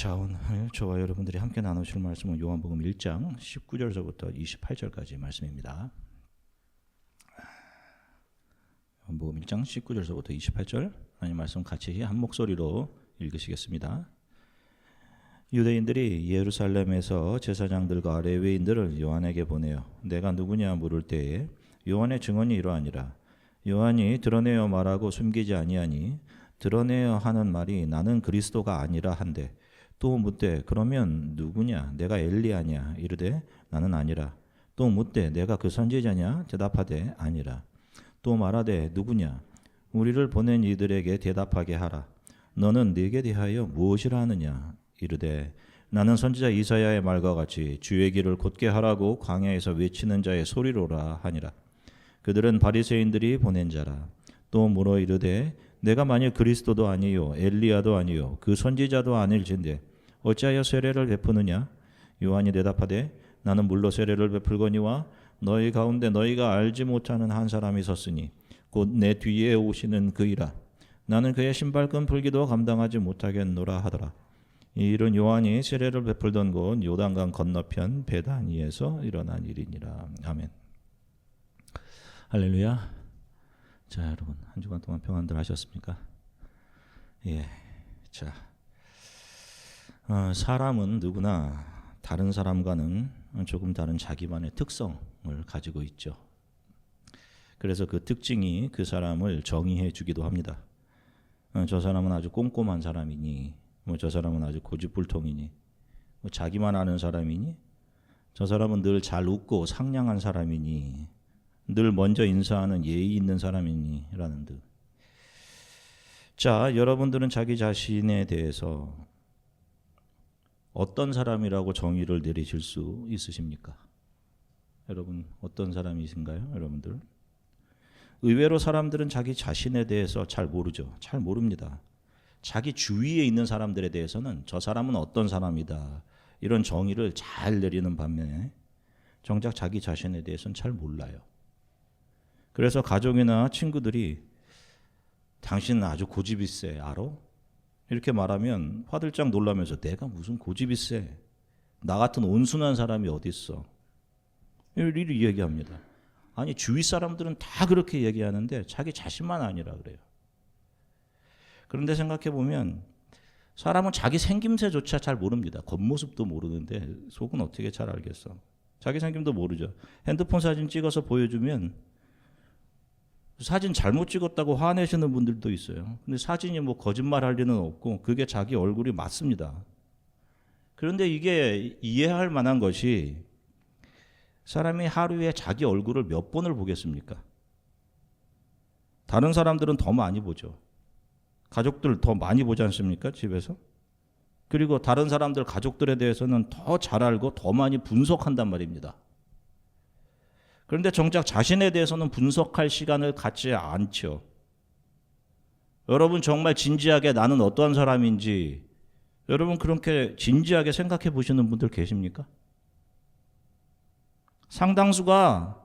자, 오늘 저와 여러분들이 함께 나누실 말씀은 요한복음 1장 19절서부터 28절까지 말씀입니다. 요한복음 1장 19절서부터 28절 하나님 말씀 같이 한 목소리로 읽으시겠습니다. 유대인들이 예루살렘에서 제사장들과 레위인들을 요한에게 보내어 내가 누구냐 물을 때에 요한의 증언이 이러하니라. 요한이 드러내어 말하고 숨기지 아니하니 드러내어 하는 말이 나는 그리스도가 아니라 한데 또 묻되 그러면 누구냐 내가 엘리야냐 이르되 나는 아니라 또 묻되 내가 그 선지자냐 대답하되 아니라 또 말하되 누구냐 우리를 보낸 이들에게 대답하게 하라. 너는 네게 대하여 무엇이라 하느냐 이르되 나는 선지자 이사야의 말과 같이 주의 길을 곧게 하라고 광야에서 외치는 자의 소리로라 하니라. 그들은 바리새인들이 보낸 자라. 또 물어 이르되 내가 만일 그리스도도 아니요 엘리야도 아니요 그 선지자도 아닐진데 어찌하여 세례를 베푸느냐? 요한이 대답하되 나는 물로 세례를 베풀거니와 너희 가운데 너희가 알지 못하는 한 사람이 섰으니 곧 내 뒤에 오시는 그이라. 나는 그의 신발끈 풀기도 감당하지 못하겠노라 하더라. 이 일은 요한이 세례를 베풀던 곳 요단강 건너편 베다니에서 일어난 일이니라. 아멘. 할렐루야. 자, 여러분 한 주간 동안 평안들 하셨습니까? 예. 자, 사람은 누구나 다른 사람과는 조금 다른 자기만의 특성을 가지고 있죠. 그래서 그 특징이 그 사람을 정의해 주기도 합니다. 저 사람은 아주 꼼꼼한 사람이니, 저 사람은 아주 고집불통이니, 자기만 아는 사람이니, 저 사람은 늘 잘 웃고 상냥한 사람이니, 늘 먼저 인사하는 예의 있는 사람이니 라는 듯. 자, 여러분들은 자기 자신에 대해서 어떤 사람이라고 정의를 내리실 수 있으십니까? 여러분 어떤 사람이신가요? 여러분들? 의외로 사람들은 자기 자신에 대해서 잘 모르죠. 잘 모릅니다. 자기 주위에 있는 사람들에 대해서는 저 사람은 어떤 사람이다 이런 정의를 잘 내리는 반면에 정작 자기 자신에 대해서는 잘 몰라요. 그래서 가족이나 친구들이 당신은 아주 고집이 세, 알아? 이렇게 말하면 화들짝 놀라면서 내가 무슨 고집이 세? 나 같은 온순한 사람이 어디 있어? 이렇게 얘기합니다. 아니 주위 사람들은 다 그렇게 얘기하는데 자기 자신만 아니라 그래요. 그런데 생각해 보면 사람은 자기 생김새조차 잘 모릅니다. 겉모습도 모르는데 속은 어떻게 잘 알겠어? 자기 생김도 모르죠. 핸드폰 사진 찍어서 보여주면 사진 잘못 찍었다고 화내시는 분들도 있어요. 근데 사진이 뭐 거짓말할 리는 없고 그게 자기 얼굴이 맞습니다. 그런데 이게 이해할 만한 것이 사람이 하루에 자기 얼굴을 몇 번을 보겠습니까? 다른 사람들은 더 많이 보죠. 가족들 더 많이 보지 않습니까? 집에서. 그리고 다른 사람들 가족들에 대해서는 더 잘 알고 더 많이 분석한단 말입니다. 그런데 정작 자신에 대해서는 분석할 시간을 갖지 않죠. 여러분 정말 진지하게 나는 어떠한 사람인지 여러분 그렇게 진지하게 생각해 보시는 분들 계십니까? 상당수가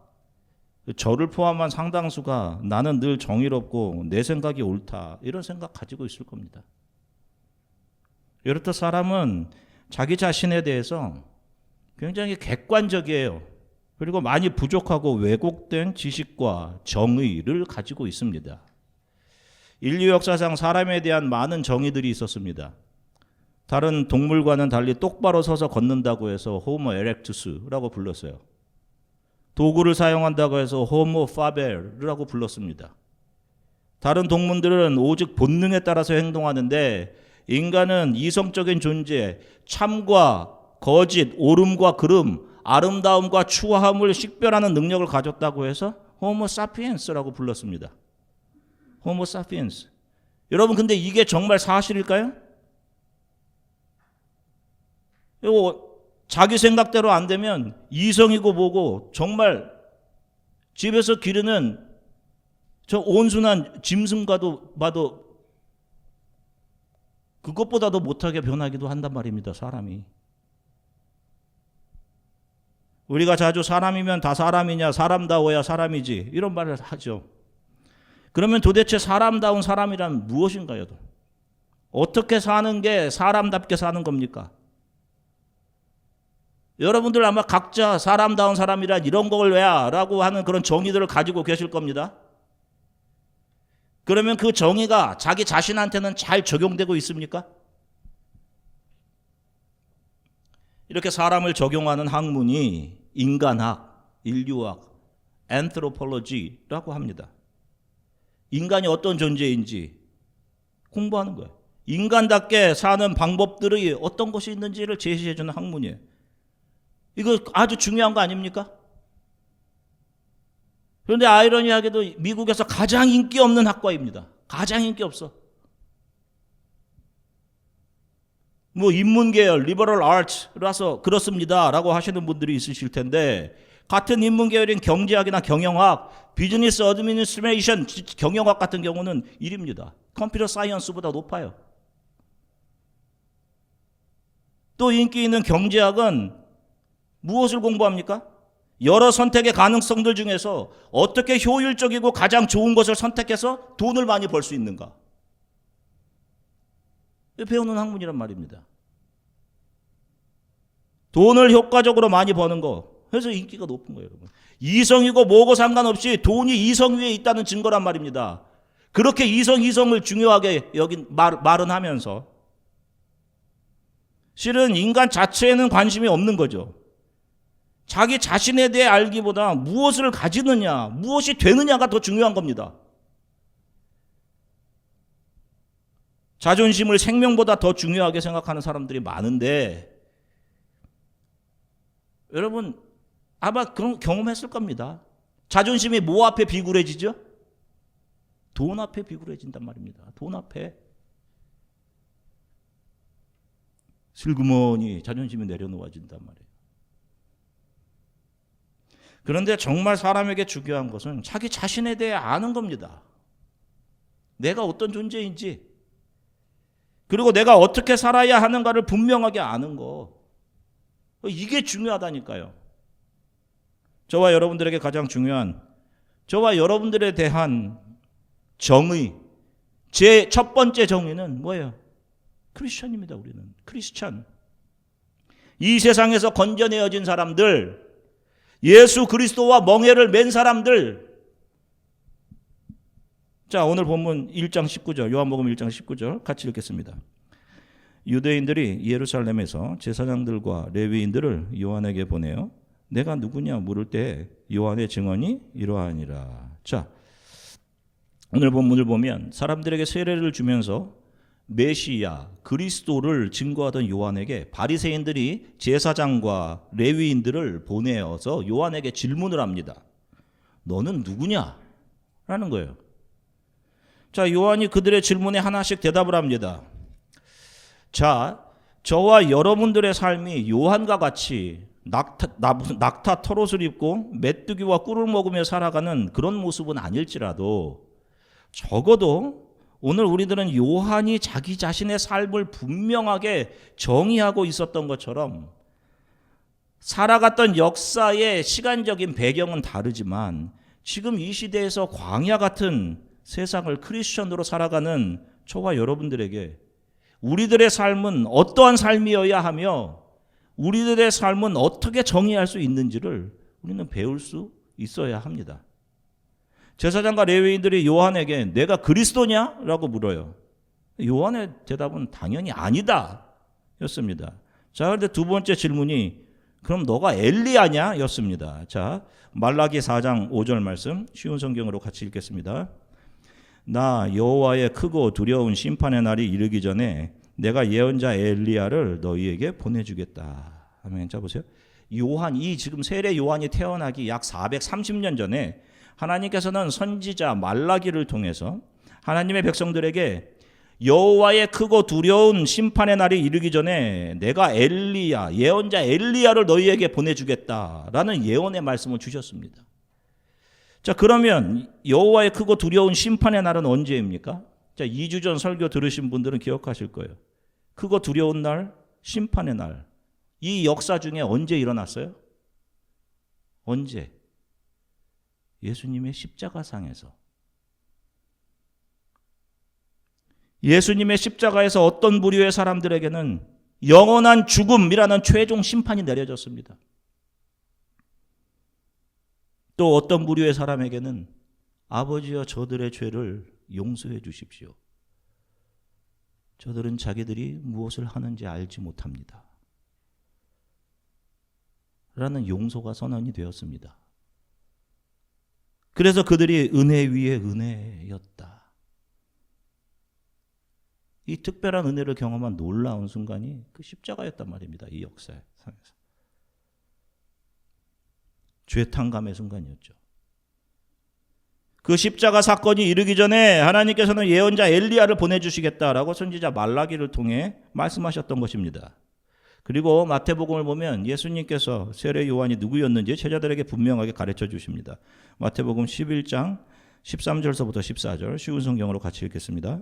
저를 포함한 상당수가 나는 늘 정의롭고 내 생각이 옳다 이런 생각 가지고 있을 겁니다. 이렇듯 사람은 자기 자신에 대해서 굉장히 객관적이에요. 그리고 많이 부족하고 왜곡된 지식과 정의를 가지고 있습니다. 인류 역사상 사람에 대한 많은 정의들이 있었습니다. 다른 동물과는 달리 똑바로 서서 걷는다고 해서 호모 에렉투스라고 불렀어요. 도구를 사용한다고 해서 호모 파벨이라고 불렀습니다. 다른 동물들은 오직 본능에 따라서 행동하는데 인간은 이성적인 존재, 참과 거짓, 옳음과 그름, 아름다움과 추함을 식별하는 능력을 가졌다고 해서 호모 사피엔스라고 불렀습니다. 호모 사피엔스. 여러분 근데 이게 정말 사실일까요? 이거 자기 생각대로 안 되면 이성이고 뭐고 정말 집에서 기르는 저 온순한 짐승과도 봐도 그것보다도 못하게 변하기도 한단 말입니다. 사람이. 우리가 자주 사람이면 다 사람이냐 사람다워야 사람이지 이런 말을 하죠. 그러면 도대체 사람다운 사람이란 무엇인가요? 어떻게 사는 게 사람답게 사는 겁니까? 여러분들 아마 각자 사람다운 사람이란 이런 걸 왜야? 라고 하는 그런 정의들을 가지고 계실 겁니다. 그러면 그 정의가 자기 자신한테는 잘 적용되고 있습니까? 이렇게 사람을 적용하는 학문이 인간학, 인류학, anthropology라고 합니다. 인간이 어떤 존재인지 공부하는 거예요. 인간답게 사는 방법들이 어떤 것이 있는지를 제시해주는 학문이에요. 이거 아주 중요한 거 아닙니까? 그런데 아이러니하게도 미국에서 가장 인기 없는 학과입니다. 가장 인기 없어. 뭐 인문계열, 리버럴 아트라서 그렇습니다 라고 하시는 분들이 있으실 텐데, 같은 인문계열인 경제학이나 경영학, 비즈니스 어드미니스트레이션, 경영학 같은 경우는 1입니다. 컴퓨터 사이언스보다 높아요. 또 인기 있는 경제학은 무엇을 공부합니까? 여러 선택의 가능성들 중에서 어떻게 효율적이고 가장 좋은 것을 선택해서 돈을 많이 벌 수 있는가? 배우는 학문이란 말입니다. 돈을 효과적으로 많이 버는 거. 그래서 인기가 높은 거예요, 여러분. 이성이고 뭐고 상관없이 돈이 이성 위에 있다는 증거란 말입니다. 그렇게 이성을 중요하게 여긴 말은 하면서 실은 인간 자체에는 관심이 없는 거죠. 자기 자신에 대해 알기보다 무엇을 가지느냐, 무엇이 되느냐가 더 중요한 겁니다. 자존심을 생명보다 더 중요하게 생각하는 사람들이 많은데, 여러분 아마 그런 경험했을 겁니다. 자존심이 뭐 앞에 비굴해지죠? 돈 앞에 비굴해진단 말입니다. 돈 앞에 슬그머니 자존심이 내려놓아진단 말이에요. 그런데 정말 사람에게 중요한 것은 자기 자신에 대해 아는 겁니다. 내가 어떤 존재인지, 그리고 내가 어떻게 살아야 하는가를 분명하게 아는 거. 이게 중요하다니까요. 저와 여러분들에게 가장 중요한, 저와 여러분들에 대한 정의, 제 첫 번째 정의는 뭐예요? 크리스천입니다. 우리는 크리스천. 이 세상에서 건져내어진 사람들, 예수 그리스도와 멍에를 맨 사람들. 자, 오늘 본문 1장 19절, 요한복음 1장 19절 같이 읽겠습니다. 유대인들이 예루살렘에서 제사장들과 레위인들을 요한에게 보내어 내가 누구냐 물을 때 요한의 증언이 이러하니라. 자, 오늘 본문을 보면 사람들에게 세례를 주면서 메시아, 그리스도를 증거하던 요한에게 바리새인들이 제사장과 레위인들을 보내어서 요한에게 질문을 합니다. 너는 누구냐? 라는 거예요. 자, 요한이 그들의 질문에 하나씩 대답을 합니다. 자, 저와 여러분들의 삶이 요한과 같이 낙타 털옷을 입고 메뚜기와 꿀을 먹으며 살아가는 그런 모습은 아닐지라도 적어도 오늘 우리들은 요한이 자기 자신의 삶을 분명하게 정의하고 있었던 것처럼 살아갔던 역사의 시간적인 배경은 다르지만 지금 이 시대에서 광야 같은 세상을 크리스천으로 살아가는 저와 여러분들에게 우리들의 삶은 어떠한 삶이어야 하며 우리들의 삶은 어떻게 정의할 수 있는지를 우리는 배울 수 있어야 합니다. 제사장과 레위인들이 요한에게 내가 그리스도냐? 라고 물어요. 요한의 대답은 당연히 아니다 였습니다. 자, 그런데 두 번째 질문이 그럼 너가 엘리야냐? 였습니다. 자, 말라기 4장 5절 말씀 쉬운 성경으로 같이 읽겠습니다. 나 여호와의 크고 두려운 심판의 날이 이르기 전에 내가 예언자 엘리야를 너희에게 보내주겠다. 아멘. 자, 보세요. 요한, 이 지금 세례 요한이 태어나기 약 430년 전에 하나님께서는 선지자 말라기를 통해서 하나님의 백성들에게 여호와의 크고 두려운 심판의 날이 이르기 전에 내가 엘리야, 예언자 엘리야를 너희에게 보내주겠다라는 예언의 말씀을 주셨습니다. 자, 그러면 여호와의 크고 두려운 심판의 날은 언제입니까? 자, 2주 전 설교 들으신 분들은 기억하실 거예요. 크고 두려운 날, 심판의 날. 이 역사 중에 언제 일어났어요? 언제? 예수님의 십자가상에서. 예수님의 십자가에서 어떤 부류의 사람들에게는 영원한 죽음이라는 최종 심판이 내려졌습니다. 또 어떤 부류의 사람에게는 아버지여 저들의 죄를 용서해 주십시오. 저들은 자기들이 무엇을 하는지 알지 못합니다. 라는 용서가 선언이 되었습니다. 그래서 그들이 은혜 위에 은혜였다. 이 특별한 은혜를 경험한 놀라운 순간이 그 십자가였단 말입니다. 이 역사의 상에서. 죄탕감의 순간이었죠. 그 십자가 사건이 이르기 전에 하나님께서는 예언자 엘리야를 보내주시겠다라고 선지자 말라기를 통해 말씀하셨던 것입니다. 그리고 마태복음을 보면 예수님께서 세례 요한이 누구였는지 제자들에게 분명하게 가르쳐 주십니다. 마태복음 11장 13절서부터 14절 쉬운 성경으로 같이 읽겠습니다.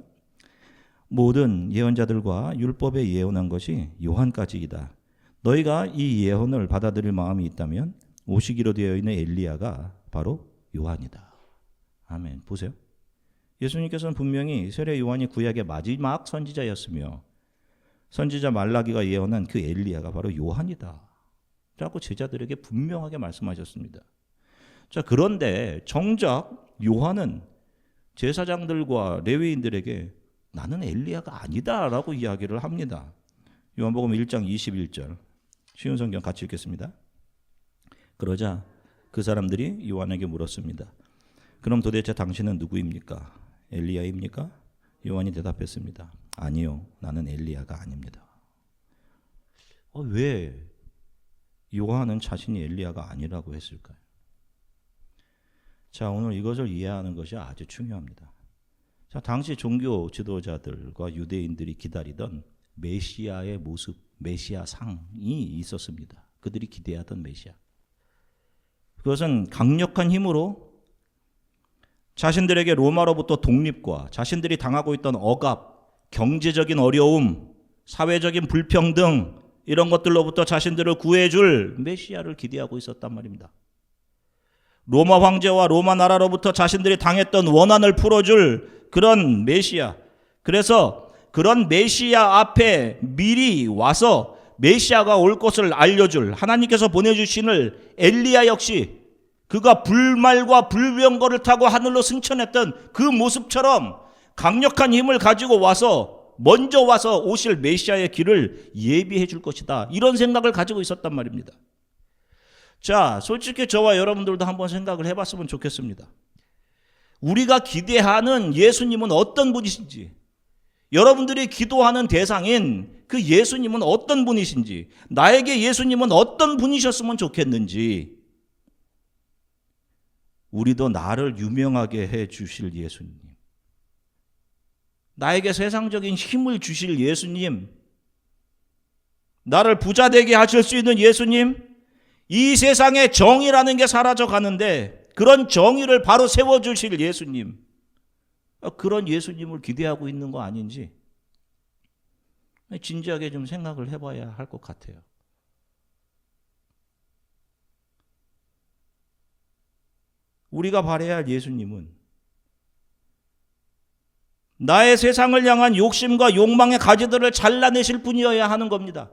모든 예언자들과 율법에 예언한 것이 요한까지이다. 너희가 이 예언을 받아들일 마음이 있다면 오시기로 되어 있는 엘리야가 바로 요한이다. 아멘. 보세요. 예수님께서는 분명히 세례 요한이 구약의 마지막 선지자였으며 선지자 말라기가 예언한 그 엘리야가 바로 요한이다 라고 제자들에게 분명하게 말씀하셨습니다. 자, 그런데 정작 요한은 제사장들과 레위인들에게 나는 엘리야가 아니다 라고 이야기를 합니다. 요한복음 1장 21절 쉬운 성경 같이 읽겠습니다. 그러자 그 사람들이 요한에게 물었습니다. 그럼 도대체 당신은 누구입니까? 엘리야입니까? 요한이 대답했습니다. 아니요, 나는 엘리야가 아닙니다. 왜 요한은 자신이 엘리야가 아니라고 했을까요? 자, 오늘 이것을 이해하는 것이 아주 중요합니다. 자, 당시 종교 지도자들과 유대인들이 기다리던 메시아의 모습, 메시아 상이 있었습니다. 그들이 기대하던 메시아. 그것은 강력한 힘으로 자신들에게 로마로부터 독립과 자신들이 당하고 있던 억압, 경제적인 어려움, 사회적인 불평등 이런 것들로부터 자신들을 구해줄 메시아를 기대하고 있었단 말입니다. 로마 황제와 로마 나라로부터 자신들이 당했던 원한을 풀어줄 그런 메시아. 그래서 그런 메시아 앞에 미리 와서 메시아가 올 것을 알려줄 하나님께서 보내주신을 엘리야 역시 그가 불말과 불병거를 타고 하늘로 승천했던 그 모습처럼 강력한 힘을 가지고 와서 먼저 와서 오실 메시아의 길을 예비해 줄 것이다. 이런 생각을 가지고 있었단 말입니다. 자, 솔직히 저와 여러분들도 한번 생각을 해봤으면 좋겠습니다. 우리가 기대하는 예수님은 어떤 분이신지, 여러분들이 기도하는 대상인 그 예수님은 어떤 분이신지, 나에게 예수님은 어떤 분이셨으면 좋겠는지, 우리도 나를 유명하게 해 주실 예수님, 나에게 세상적인 힘을 주실 예수님, 나를 부자 되게 하실 수 있는 예수님, 이 세상에 정의라는 게 사라져 가는데 그런 정의를 바로 세워주실 예수님, 그런 예수님을 기대하고 있는 거 아닌지 진지하게 좀 생각을 해봐야 할 것 같아요. 우리가 바라야 할 예수님은 나의 세상을 향한 욕심과 욕망의 가지들을 잘라내실 분이어야 하는 겁니다.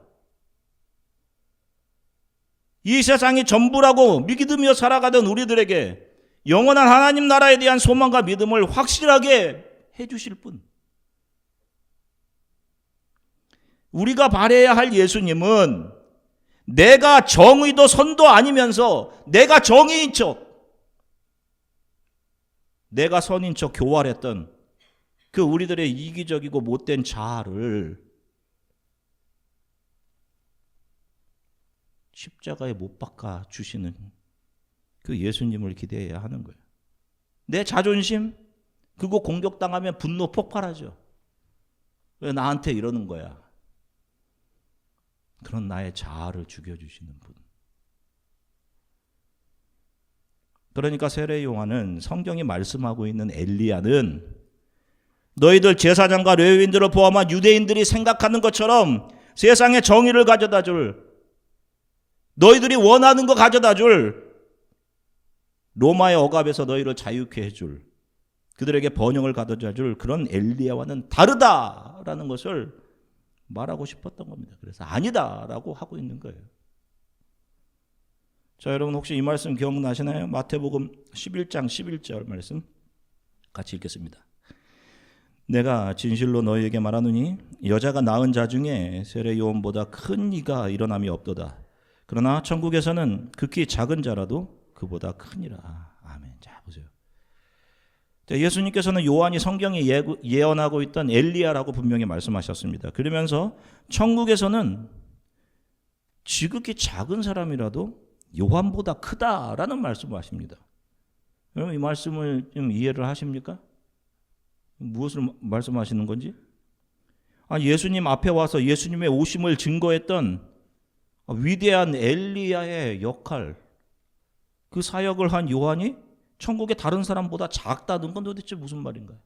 이 세상이 전부라고 믿으며 살아가던 우리들에게 영원한 하나님 나라에 대한 소망과 믿음을 확실하게 해주실 분. 우리가 바라야 할 예수님은 내가 정의도 선도 아니면서 내가 정의인 척, 내가 선인 척 교활했던 그 우리들의 이기적이고 못된 자아를 십자가에 못 박아 주시는 그 예수님을 기대해야 하는 거예요. 내 자존심, 그거 공격당하면 분노 폭발하죠. 왜 나한테 이러는 거야? 그런 나의 자아를 죽여주시는 분. 그러니까 세례 요한은 성경이 말씀하고 있는 엘리야는 너희들 제사장과 레위인들을 포함한 유대인들이 생각하는 것처럼 세상에 정의를 가져다 줄, 너희들이 원하는 거 가져다 줄, 로마의 억압에서 너희를 자유케 해줄 그들에게 번영을 가져다 줄 그런 엘리야와는 다르다라는 것을 말하고 싶었던 겁니다. 그래서 아니다라고 하고 있는 거예요. 자, 여러분 혹시 이 말씀 기억나시나요? 마태복음 11장 11절 말씀 같이 읽겠습니다. 내가 진실로 너희에게 말하노니 여자가 낳은 자 중에 세례 요한보다 큰 이가 일어남이 없도다. 그러나 천국에서는 극히 작은 자라도 그보다 크니라. 아멘. 자, 보세요. 예수님께서는 요한이 성경에 예언하고 있던 엘리야라고 분명히 말씀하셨습니다. 그러면서 천국에서는 지극히 작은 사람이라도 요한보다 크다라는 말씀을 하십니다. 여러분 이 말씀을 좀 이해를 하십니까? 무엇을 말씀하시는 건지? 예수님 앞에 와서 예수님의 오심을 증거했던 위대한 엘리야의 역할, 그 사역을 한 요한이 천국의 다른 사람보다 작다는 건 도대체 무슨 말인가요?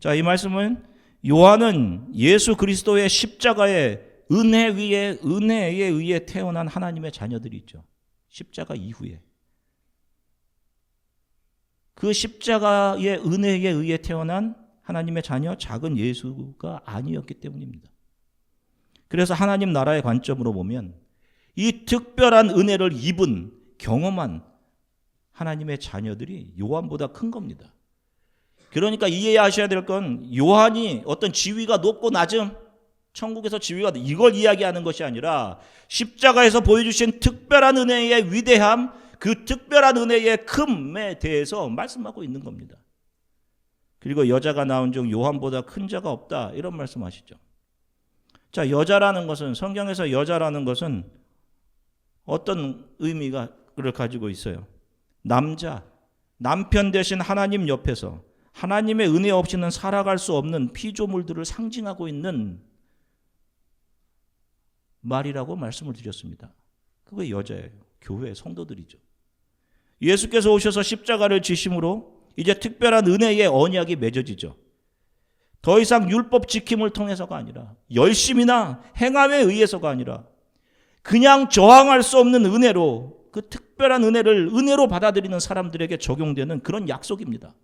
자, 이 말씀은 요한은 예수 그리스도의 십자가의 은혜 위에 은혜에 의해 태어난 하나님의 자녀들이 있죠. 십자가 이후에. 그 십자가의 은혜에 의해 태어난 하나님의 자녀 작은 예수가 아니었기 때문입니다. 그래서 하나님 나라의 관점으로 보면 이 특별한 은혜를 입은 경험한 하나님의 자녀들이 요한보다 큰 겁니다. 그러니까 이해하셔야 될 건 요한이 어떤 지위가 높고 낮음, 천국에서 지위가 이걸 이야기하는 것이 아니라 십자가에서 보여주신 특별한 은혜의 위대함, 그 특별한 은혜의 큼에 대해서 말씀하고 있는 겁니다. 그리고 여자가 낳은 중 요한보다 큰 자가 없다 이런 말씀하시죠. 자, 여자라는 것은 성경에서 여자라는 것은 어떤 의미를 가지고 있어요? 남편 대신 하나님 옆에서 하나님의 은혜 없이는 살아갈 수 없는 피조물들을 상징하고 있는 말이라고 말씀을 드렸습니다. 그게 여자예요. 교회 성도들이죠. 예수께서 오셔서 십자가를 지심으로 이제 특별한 은혜의 언약이 맺어지죠. 더 이상 율법 지킴을 통해서가 아니라 열심이나 행함에 의해서가 아니라 그냥 저항할 수 없는 은혜로 그 특별한 은혜를 은혜로 받아들이는 사람들에게 적용되는 그런 약속입니다.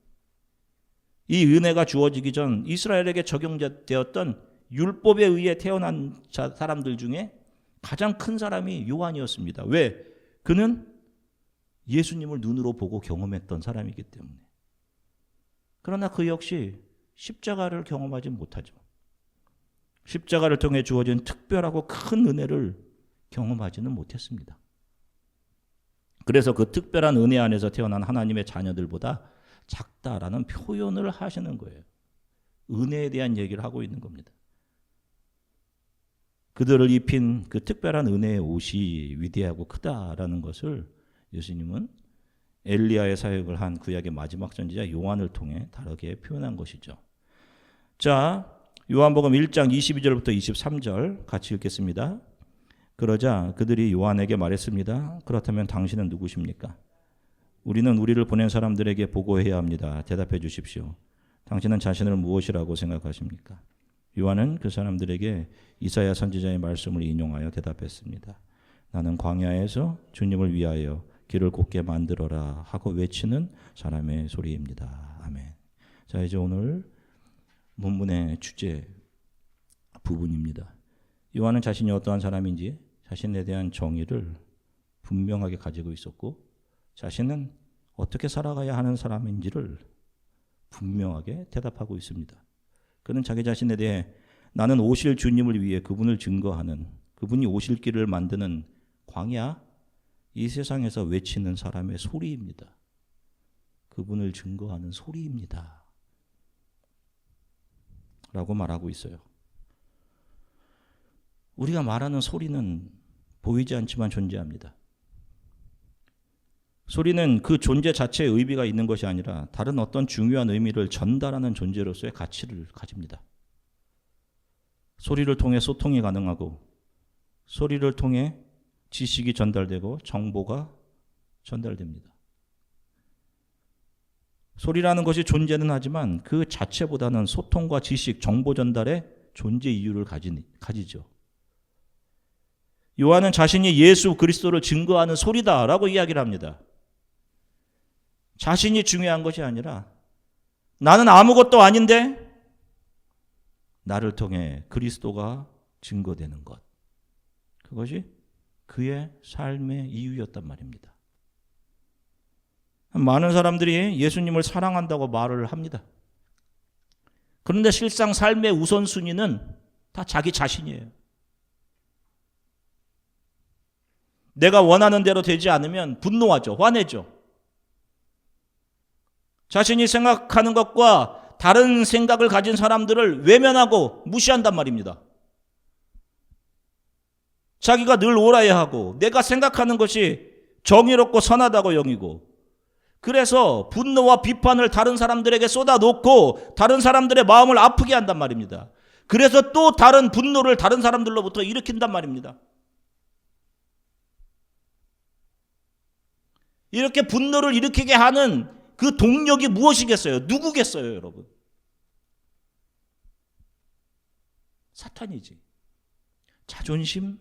이 은혜가 주어지기 전 이스라엘에게 적용되었던 율법에 의해 태어난 사람들 중에 가장 큰 사람이 요한이었습니다. 왜? 그는 예수님을 눈으로 보고 경험했던 사람이기 때문에. 그러나 그 역시 십자가를 경험하지 못하죠. 십자가를 통해 주어진 특별하고 큰 은혜를 경험하지는 못했습니다. 그래서 그 특별한 은혜 안에서 태어난 하나님의 자녀들보다 작다라는 표현을 하시는 거예요. 은혜에 대한 얘기를 하고 있는 겁니다. 그들을 입힌 그 특별한 은혜의 옷이 위대하고 크다라는 것을 예수님은 엘리야의 사역을 한 구약의 마지막 선지자 요한을 통해 다르게 표현한 것이죠. 자, 요한복음 1장 22절부터 23절 같이 읽겠습니다. 그러자 그들이 요한에게 말했습니다. 그렇다면 당신은 누구십니까? 우리는 우리를 보낸 사람들에게 보고해야 합니다. 대답해 주십시오. 당신은 자신을 무엇이라고 생각하십니까? 요한은 그 사람들에게 이사야 선지자의 말씀을 인용하여 대답했습니다. 나는 광야에서 주님을 위하여 길을 곧게 만들어라 하고 외치는 사람의 소리입니다. 아멘. 자, 이제 오늘 본문의 주제 부분입니다. 요한은 자신이 어떠한 사람인지 자신에 대한 정의를 분명하게 가지고 있었고 자신은 어떻게 살아가야 하는 사람인지를 분명하게 대답하고 있습니다. 그는 자기 자신에 대해 나는 오실 주님을 위해 그분을 증거하는 그분이 오실 길을 만드는 광야 이 세상에서 외치는 사람의 소리입니다. 그분을 증거하는 소리입니다. 라고 말하고 있어요. 우리가 말하는 소리는 보이지 않지만 존재합니다. 소리는 그 존재 자체의 의미가 있는 것이 아니라 다른 어떤 중요한 의미를 전달하는 존재로서의 가치를 가집니다. 소리를 통해 소통이 가능하고 소리를 통해 지식이 전달되고 정보가 전달됩니다. 소리라는 것이 존재는 하지만 그 자체보다는 소통과 지식, 정보 전달의 존재 이유를 가지죠. 요한은 자신이 예수 그리스도를 증거하는 소리다라고 이야기를 합니다. 자신이 중요한 것이 아니라 나는 아무것도 아닌데 나를 통해 그리스도가 증거되는 것. 그것이 그의 삶의 이유였단 말입니다. 많은 사람들이 예수님을 사랑한다고 말을 합니다. 그런데 실상 삶의 우선순위는 다 자기 자신이에요. 내가 원하는 대로 되지 않으면 분노하죠. 화내죠. 자신이 생각하는 것과 다른 생각을 가진 사람들을 외면하고 무시한단 말입니다. 자기가 늘 옳아야 하고 내가 생각하는 것이 정의롭고 선하다고 여기고, 그래서 분노와 비판을 다른 사람들에게 쏟아놓고 다른 사람들의 마음을 아프게 한단 말입니다. 그래서 또 다른 분노를 다른 사람들로부터 일으킨단 말입니다. 이렇게 분노를 일으키게 하는 그 동력이 무엇이겠어요? 누구겠어요, 여러분? 사탄이지. 자존심?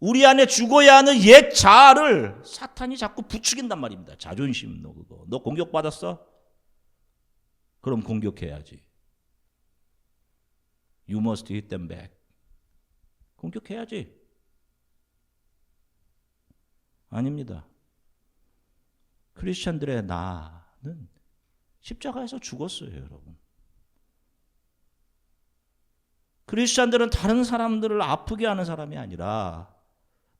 우리 안에 죽어야 하는 옛 자아를 사탄이 자꾸 부추긴단 말입니다. 자존심, 너 그거. 너 공격받았어? 그럼 공격해야지. You must hit them back. 공격해야지. 아닙니다. 크리스천들의 나는 십자가에서 죽었어요, 여러분. 크리스천들은 다른 사람들을 아프게 하는 사람이 아니라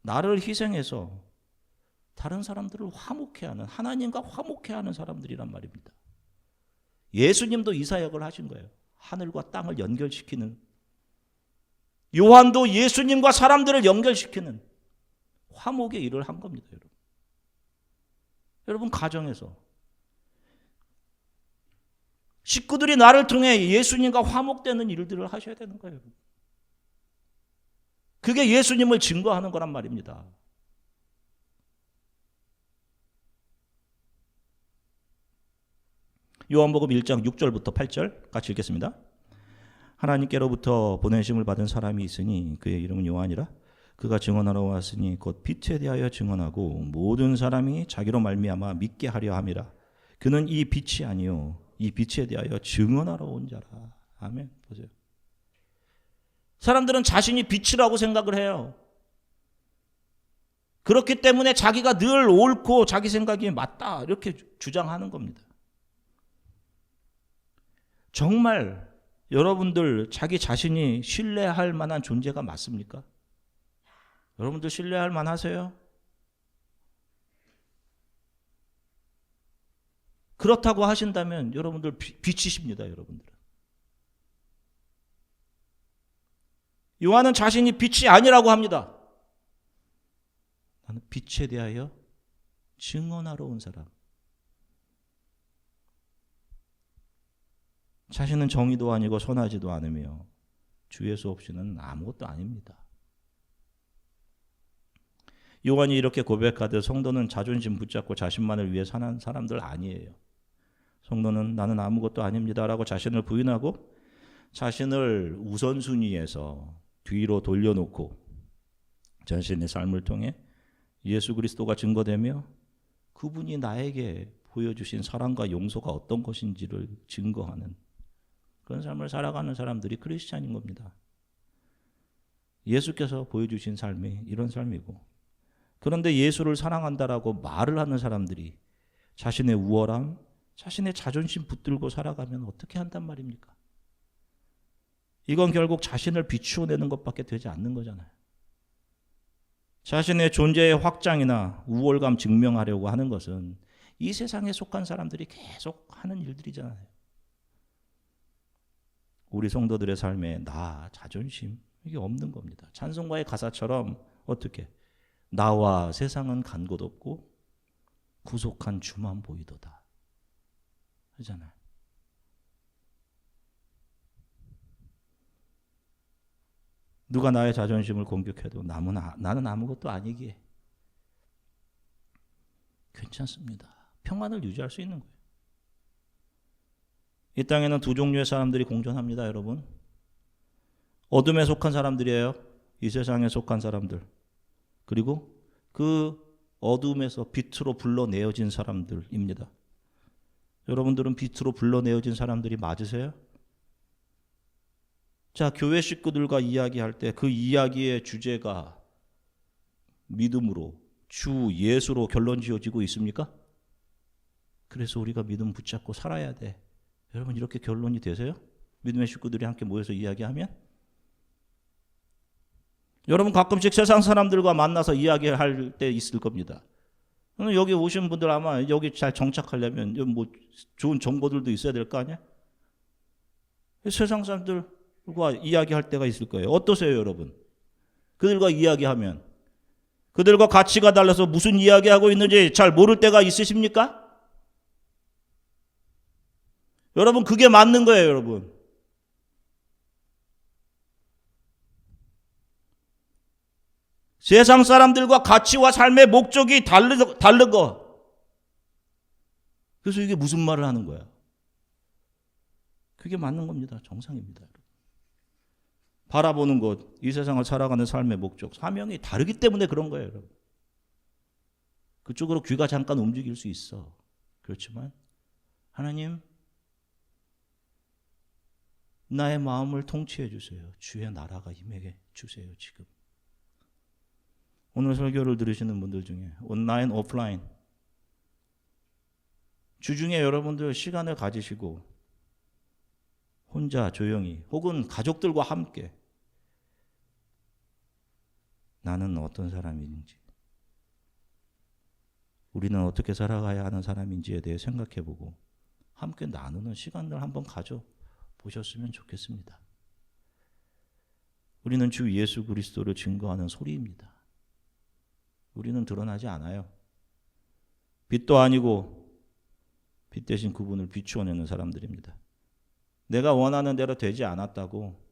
나를 희생해서 다른 사람들을 화목해 하는, 하나님과 화목해 하는 사람들이란 말입니다. 예수님도 이 사역을 하신 거예요. 하늘과 땅을 연결시키는. 요한도 예수님과 사람들을 연결시키는 화목의 일을 한 겁니다, 여러분. 여러분, 가정에서 식구들이 나를 통해 예수님과 화목되는 일들을 하셔야 되는 거예요. 그게 예수님을 증거하는 거란 말입니다. 요한복음 1장 6절부터 8절 같이 읽겠습니다. 하나님께로부터 보내심을 받은 사람이 있으니 그의 이름은 요한이라. 그가 증언하러 왔으니 곧 빛에 대하여 증언하고 모든 사람이 자기로 말미암아 믿게 하려 함이라. 그는 이 빛이 아니요 이 빛에 대하여 증언하러 온 자라. 아멘. 보세요. 사람들은 자신이 빛이라고 생각을 해요. 그렇기 때문에 자기가 늘 옳고 자기 생각이 맞다 이렇게 주장하는 겁니다. 정말 여러분들 자기 자신이 신뢰할 만한 존재가 맞습니까? 여러분들 신뢰할 만하세요? 그렇다고 하신다면 여러분들 빛이십니다, 여러분들. 요한은 자신이 빛이 아니라고 합니다. 나는 빛에 대하여 증언하러 온 사람. 자신은 정의도 아니고 선하지도 않으며 주 예수 없이는 아무것도 아닙니다. 요한이 이렇게 고백하듯 성도는 자존심 붙잡고 자신만을 위해 사는 사람들 아니에요. 성도는 나는 아무것도 아닙니다라고 자신을 부인하고 자신을 우선순위에서 뒤로 돌려놓고 자신의 삶을 통해 예수 그리스도가 증거되며 그분이 나에게 보여주신 사랑과 용서가 어떤 것인지를 증거하는 그런 삶을 살아가는 사람들이 크리스찬인 겁니다. 예수께서 보여주신 삶이 이런 삶이고, 그런데 예수를 사랑한다라고 말을 하는 사람들이 자신의 우월함, 자신의 자존심 붙들고 살아가면 어떻게 한단 말입니까? 이건 결국 자신을 비추어내는 것밖에 되지 않는 거잖아요. 자신의 존재의 확장이나 우월감 증명하려고 하는 것은 이 세상에 속한 사람들이 계속 하는 일들이잖아요. 우리 성도들의 삶에 나, 자존심 이게 없는 겁니다. 찬송가의 가사처럼 어떻게 나와 세상은 간 곳 없고 구속한 주만 보이도다 그러잖아요. 누가 나의 자존심을 공격해도 나는 아무것도 아니기에 괜찮습니다. 평안을 유지할 수 있는 거예요. 이 땅에는 두 종류의 사람들이 공존합니다, 여러분. 어둠에 속한 사람들이에요. 이 세상에 속한 사람들. 그리고 그 어둠에서 빛으로 불러내어진 사람들입니다. 여러분들은 빛으로 불러내어진 사람들이 맞으세요? 자, 교회 식구들과 이야기할 때 그 이야기의 주제가 믿음으로 주 예수로 결론 지어지고 있습니까? 그래서 우리가 믿음 붙잡고 살아야 돼. 여러분 이렇게 결론이 되세요? 믿음의 식구들이 함께 모여서 이야기하면? 여러분 가끔씩 세상 사람들과 만나서 이야기할 때 있을 겁니다. 여기 오신 분들 아마 여기 잘 정착하려면 뭐 좋은 정보들도 있어야 될 거 아니야? 세상 사람들과 이야기할 때가 있을 거예요. 어떠세요, 여러분? 그들과 이야기하면 그들과 가치가 달라서 무슨 이야기하고 있는지 잘 모를 때가 있으십니까? 여러분 그게 맞는 거예요, 여러분. 세상 사람들과 가치와 삶의 목적이 다른 거. 그래서 이게 무슨 말을 하는 거야? 그게 맞는 겁니다. 정상입니다. 여러분. 바라보는 것, 이 세상을 살아가는 삶의 목적, 사명이 다르기 때문에 그런 거예요. 여러분. 그쪽으로 귀가 잠깐 움직일 수 있어. 그렇지만 하나님, 나의 마음을 통치해 주세요. 주의 나라가 임하게 주세요. 지금. 오늘 설교를 들으시는 분들 중에 온라인, 오프라인 주중에 여러분들 시간을 가지시고 혼자 조용히 혹은 가족들과 함께 나는 어떤 사람인지, 우리는 어떻게 살아가야 하는 사람인지에 대해 생각해보고 함께 나누는 시간을 한번 가져보셨으면 좋겠습니다. 우리는 주 예수 그리스도를 증거하는 소리입니다. 우리는 드러나지 않아요. 빛도 아니고 빛 대신 그분을 비추어내는 사람들입니다. 내가 원하는 대로 되지 않았다고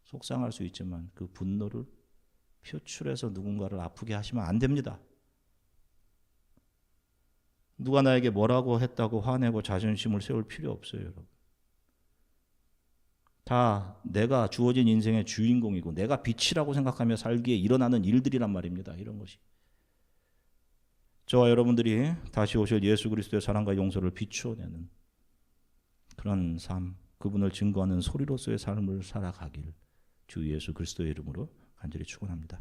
속상할 수 있지만 그 분노를 표출해서 누군가를 아프게 하시면 안 됩니다. 누가 나에게 뭐라고 했다고 화내고 자존심을 세울 필요 없어요, 여러분. 다 내가 주어진 인생의 주인공이고 내가 빛이라고 생각하며 살기에 일어나는 일들이란 말입니다. 이런 것이. 저와 여러분들이 다시 오실 예수 그리스도의 사랑과 용서를 비추어내는 그런 삶, 그분을 증거하는 소리로서의 삶을 살아가길 주 예수 그리스도의 이름으로 간절히 축원합니다.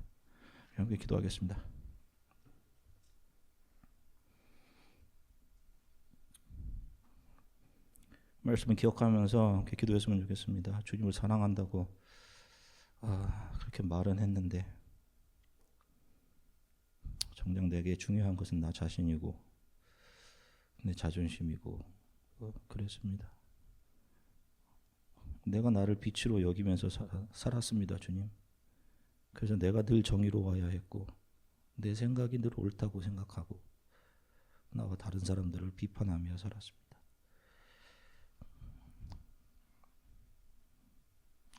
함께 기도하겠습니다. 말씀을 기억하면서 기도했으면 좋겠습니다. 주님을 사랑한다고 그렇게 말은 했는데 정작 내게 중요한 것은 나 자신이고 내 자존심이고 그랬습니다. 내가 나를 빛으로 여기면서 살았습니다, 주님. 그래서 내가 늘 정의로워야 했고 내 생각이 늘 옳다고 생각하고 나와 다른 사람들을 비판하며 살았습니다.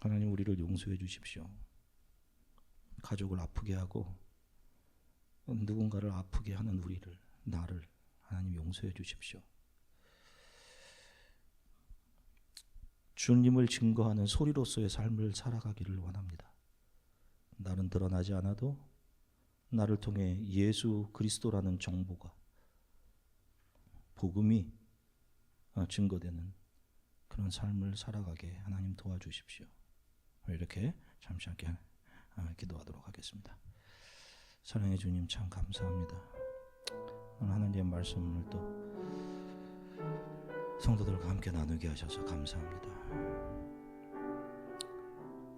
하나님, 우리를 용서해 주십시오. 가족을 아프게 하고 누군가를 아프게 하는 우리를, 나를 하나님 용서해 주십시오. 주님을 증거하는 소리로서의 삶을 살아가기를 원합니다. 나는 드러나지 않아도 나를 통해 예수 그리스도라는 정보가, 복음이 증거되는 그런 삶을 살아가게 하나님 도와주십시오. 이렇게 잠시 함께 기도하도록 하겠습니다. 사랑해 주님, 참 감사합니다. 하나님의 말씀을 또 성도들과 함께 나누게 하셔서 감사합니다.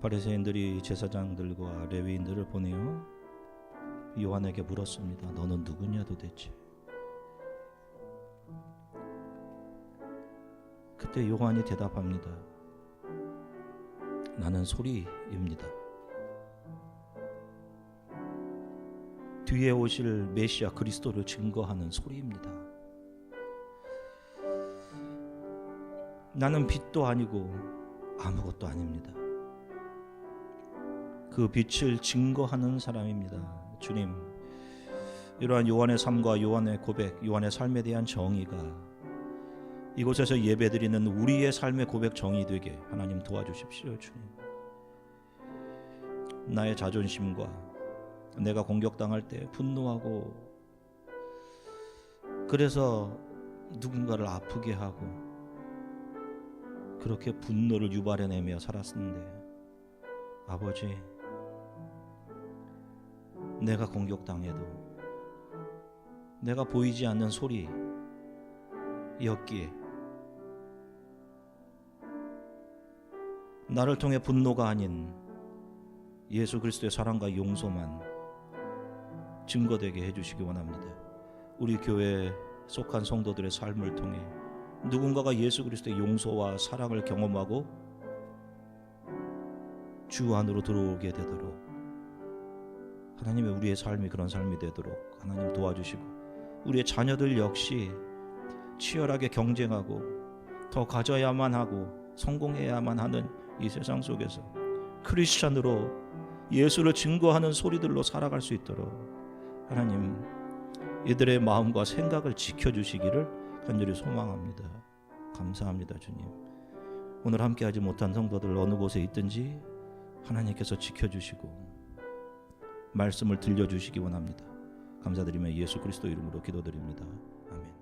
바리새인들이 제사장들과 레위인들을 보내어 요한에게 물었습니다. 너는 누구냐 도대체? 그때 요한이 대답합니다. 나는 소리입니다. 뒤에 오실 메시아 그리스도를 증거하는 소리입니다. 나는 빛도 아니고 아무것도 아닙니다. 그 빛을 증거하는 사람입니다. 주님, 이러한 요한의 삶과 요한의 고백, 요한의 삶에 대한 정의가 이곳에서 예배드리는 우리의 삶의 고백 정의 되게 하나님 도와주십시오. 주님, 나의 자존심과 내가 공격당할 때 분노하고 그래서 누군가를 아프게 하고 그렇게 분노를 유발해내며 살았는데, 아버지, 내가 공격당해도 내가 보이지 않는 소리였기에 나를 통해 분노가 아닌 예수 그리스도의 사랑과 용서만 증거되게 해주시기 원합니다. 우리 교회에 속한 성도들의 삶을 통해 누군가가 예수 그리스도의 용서와 사랑을 경험하고 주 안으로 들어오게 되도록 하나님의 우리의 삶이 그런 삶이 되도록 하나님 도와주시고, 우리의 자녀들 역시 치열하게 경쟁하고 더 가져야만 하고 성공해야만 하는 이 세상 속에서 크리스찬으로 예수를 증거하는 소리들로 살아갈 수 있도록 하나님 이들의 마음과 생각을 지켜주시기를 간절히 소망합니다. 감사합니다. 주님, 오늘 함께하지 못한 성도들 어느 곳에 있든지 하나님께서 지켜주시고 말씀을 들려주시기 원합니다. 감사드리며 예수 그리스도 이름으로 기도드립니다. 아멘.